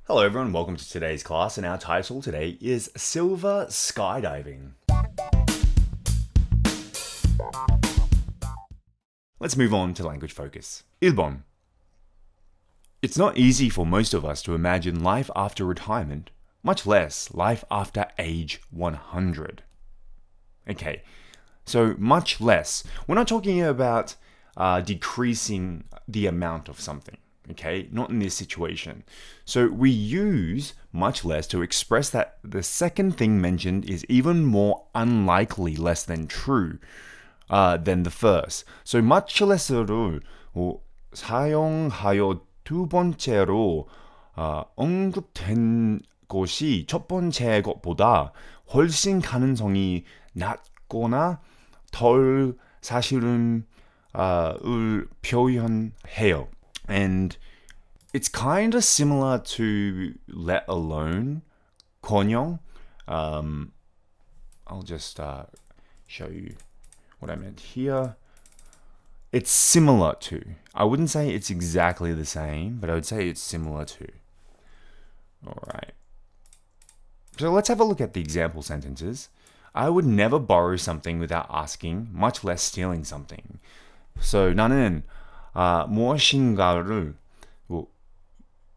Hello everyone, welcome to today's class, and our title today is Silver Skydiving. Let's move on to language focus. 1번. It's not easy for most of us to imagine life after retirement, much less life after age 100. Okay, so much less. We're not talking about decreasing the amount of something. Okay, not in this situation. So we use much less to express that the second thing mentioned is even more unlikely less than true than the first. So much less를 사용하여 두 번째로 언급된 것이 첫 번째 것보다 훨씬 가능성이 낮거나 덜 사실은 을 표현해요. And it's kind of similar to let alone, 권영. I'll just show you what I meant here. It's similar to. I wouldn't say it's exactly the same, but I would say it's similar to. All right. So let's have a look at the example sentences. I would never borrow something without asking, much less stealing something. So 나는 무엇인가를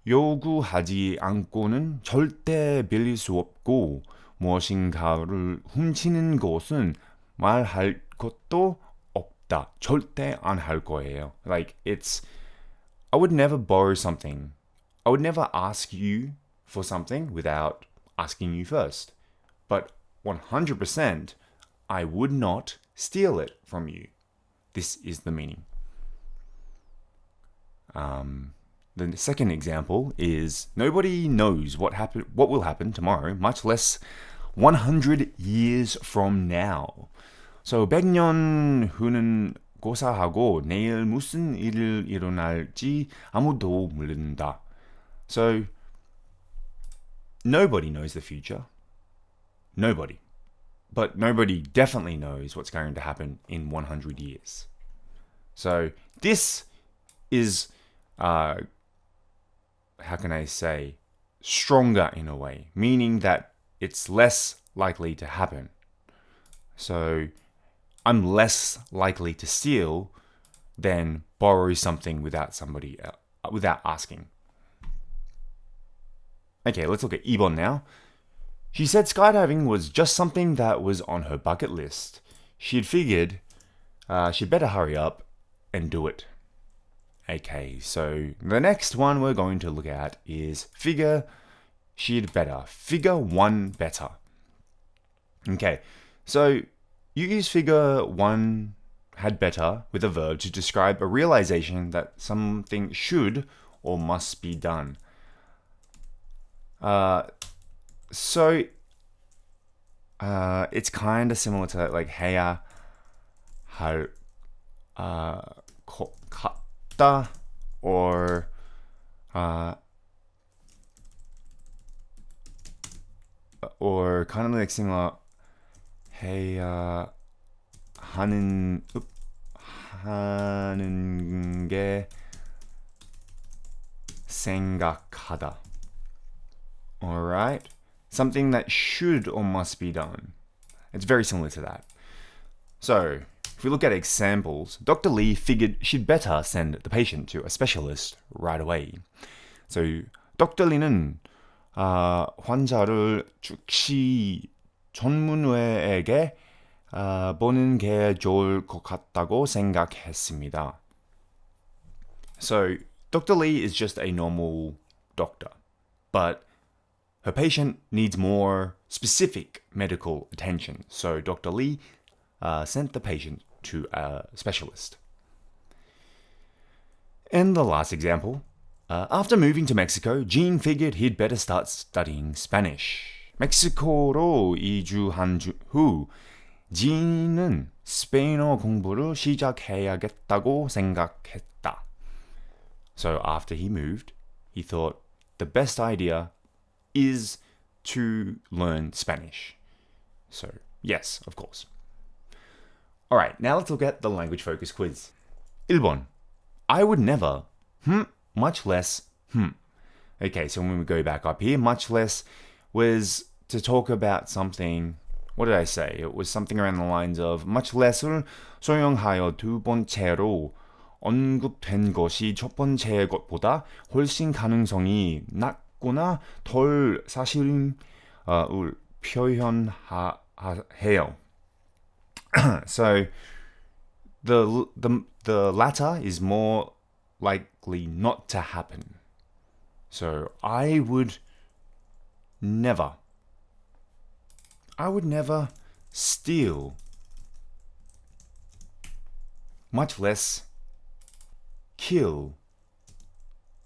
요구하지 않고는 절대 빌릴 수 없고 무엇인가를 훔치는 것은 말할 것도 없다. 절대 안 할 거예요. Like I would never borrow something. I would never ask you for something without asking you first. But 100% I would not steal it from you. This is the meaning. The second example is nobody knows what will happen tomorrow, much less 100 years from now. So 100년 후는 고사하고 내일 무슨 일이 일어날지 아무도 모른다. So nobody knows the future. Nobody. But nobody definitely knows what's going to happen in 100 years. So this is how can I say, stronger in a way, meaning that it's less likely to happen. So I'm less likely to steal than borrow something without asking. Okay, let's look at 2번 now. She said skydiving was just something that was on her bucket list. She'd figured she'd better hurry up and do it. Okay, so the next one we're going to look at is figure one better. Okay, so you use figure one had better with a verb to describe a realization that something should or must be done. So it's kind of similar to like 해야 할 or kind of like similar 해야 하는 게 생각하다. Alright? Something that should or must be done. It's very similar to that. So, if we look at examples, Dr. Lee figured she'd better send the patient to a specialist right away. So, Dr. Lee는 환자를 즉시 전문의에게 보는 게 좋을 것 같다고 생각했습니다. So, Dr. Lee is just a normal doctor, but her patient needs more specific medical attention. So, Dr. Lee sent the patient to a specialist. And the last example, after moving to Mexico, Gene figured he'd better start studying Spanish. 멕시코로 이주한 후 Gene은 스페인어 공부를 시작해야겠다고 생각했다. So after he moved, he thought the best idea is to learn Spanish. So yes, of course. Alright, now let's look at the language focus quiz. 1번. I would never, much less, Okay, so when we go back up here, much less was to talk about something. What did I say? It was something around the lines of much less을 소용하여 두 번째로 언급된 것이 첫 번째 것보다 훨씬 가능성이 낮거나 덜 사실임을 표현해요. So the latter is more likely not to happen. So I would never steal, much less kill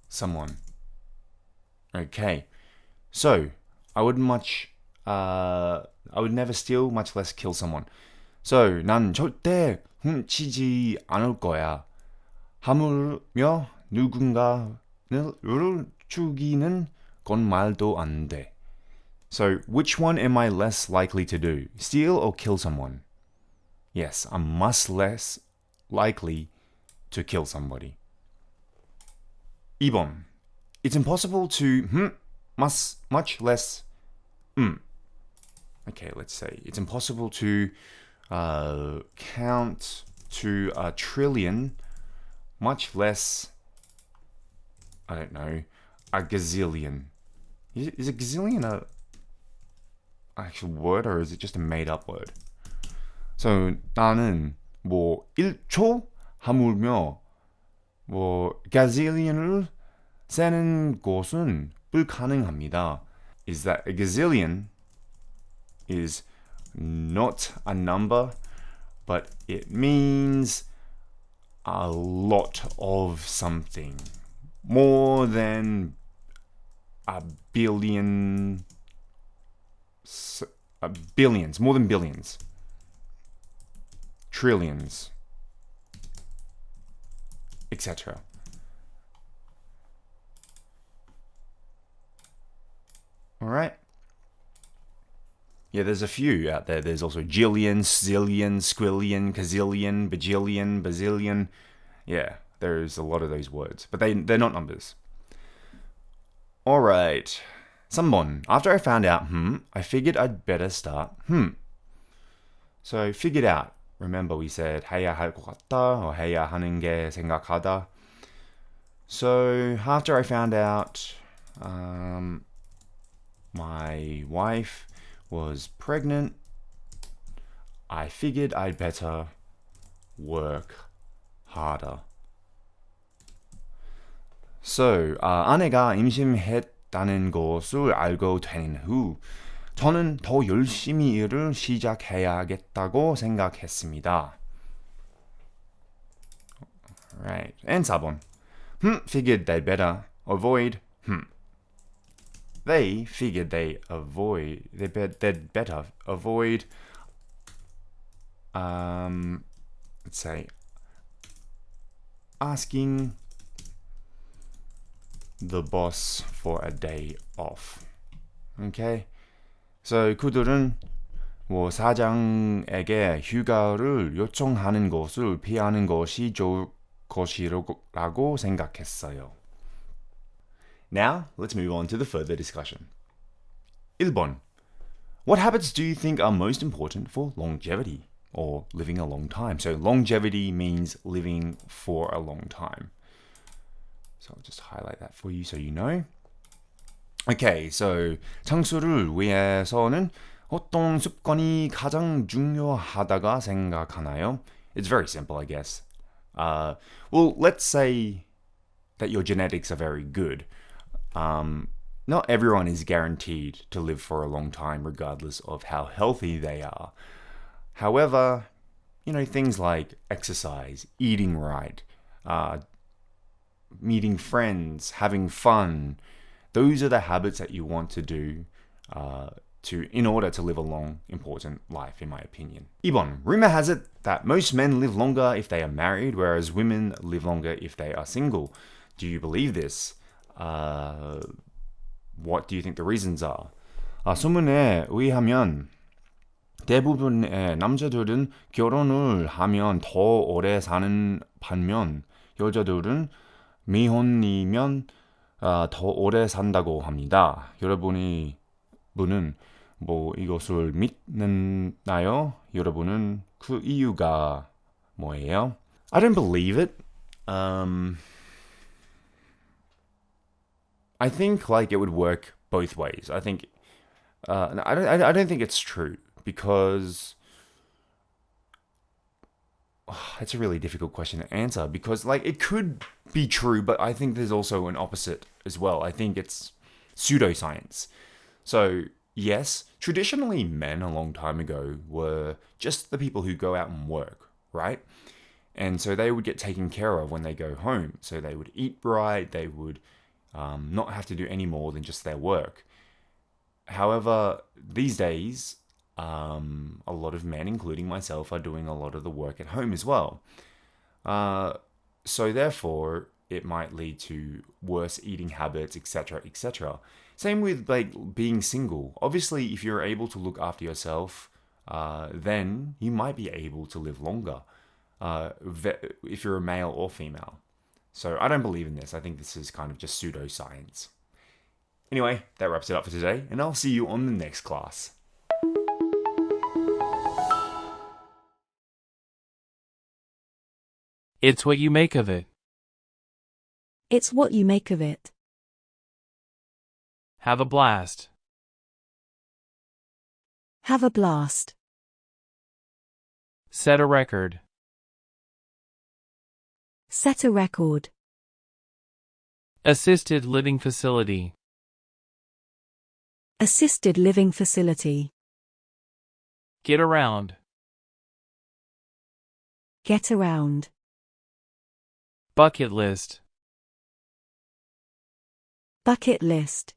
someone. Okay, so I would never steal, much less kill someone. So 난 절대 훔치지 않을 거야. 하물며 누군가를 죽이는 건 말도 안 돼. So, which one am I less likely to do? Steal or kill someone? Yes, I'm much less likely to kill somebody. 2번. It's impossible to much less Okay, let's say it's impossible to count to a trillion, much less, I don't know, a gazillion. Is a gazillion a actual word or is it just a made up word? So 나는 뭐 1초 하물며 뭐 gazillion을 세는 것은 불가능합니다. Is that a gazillion is not a number, but it means a lot of something. More than a billion, billions, more than billions, trillions, etc. All right. Yeah, there's a few out there. There's also jillion, zillion, squillion, gazillion, bajillion, bazillion. Yeah, there's a lot of those words, but they're not numbers. All right. 3번. After I found out, I figured I'd better start, So, figured out. Remember we said 해야 할 것 같다 or 해야 하는 게 생각하다. So, after I found out my wife was pregnant, I figured I'd better work harder. So, 아내가 임신했다는 것을 알고 된 후 저는 더 열심히 일을 시작해야겠다고 생각했습니다. Right. And 4번. Figured they'd better avoid. They figured they'd better avoid, let's say, asking the boss for a day off. Okay? So, 그들은 뭐 사장에게 휴가를 요청하는 것을 피하는 것이 좋을 것이라고 생각했어요. Now, let's move on to the further discussion. 1번. What habits do you think are most important for longevity or living a long time? So longevity means living for a long time. So I'll just highlight that for you so you know. Okay, so 장수를 위해서는 어떤 습관이 가장 중요하다가 생각하나요? It's very simple, I guess. Well, let's say that your genetics are very good. Not everyone is guaranteed to live for a long time, regardless of how healthy they are. However, things like exercise, eating right, meeting friends, having fun, those are the habits that you want to do in order to live a long, important life, in my opinion. 2번. Rumor has it that most men live longer if they are married, whereas women live longer if they are single. Do you believe this? What do you think the reasons are? 소문에 의하면 대부분의 남자들은 결혼을 하면 더 오래 사는 반면 여자들은 미혼이면 더 오래 산다고 합니다. 여러분은 뭐 이것을 믿나요? 여러분은 그 이유가 뭐예요? I don't believe it. I think like it would work both ways. I think I don't think it's true because it's a really difficult question to answer because like it could be true, but I think there's also an opposite as well. I think it's pseudoscience. So yes, traditionally men a long time ago were just the people who go out and work, right? And so they would get taken care of when they go home. So they would eat right, they would not have to do any more than just their work. However, these days, a lot of men, including myself, are doing a lot of the work at home as well. So therefore, it might lead to worse eating habits, etc., etc. Same with like being single. Obviously, if you're able to look after yourself, then you might be able to live longer. If you're a male or female. So I don't believe in this. I think this is kind of just pseudoscience. Anyway, that wraps it up for today, and I'll see you on the next class. It's what you make of it. It's what you make of it. Have a blast. Have a blast. Set a record. Set a record. Assisted living facility. Assisted living facility. Get around. Get around. Bucket list. Bucket list.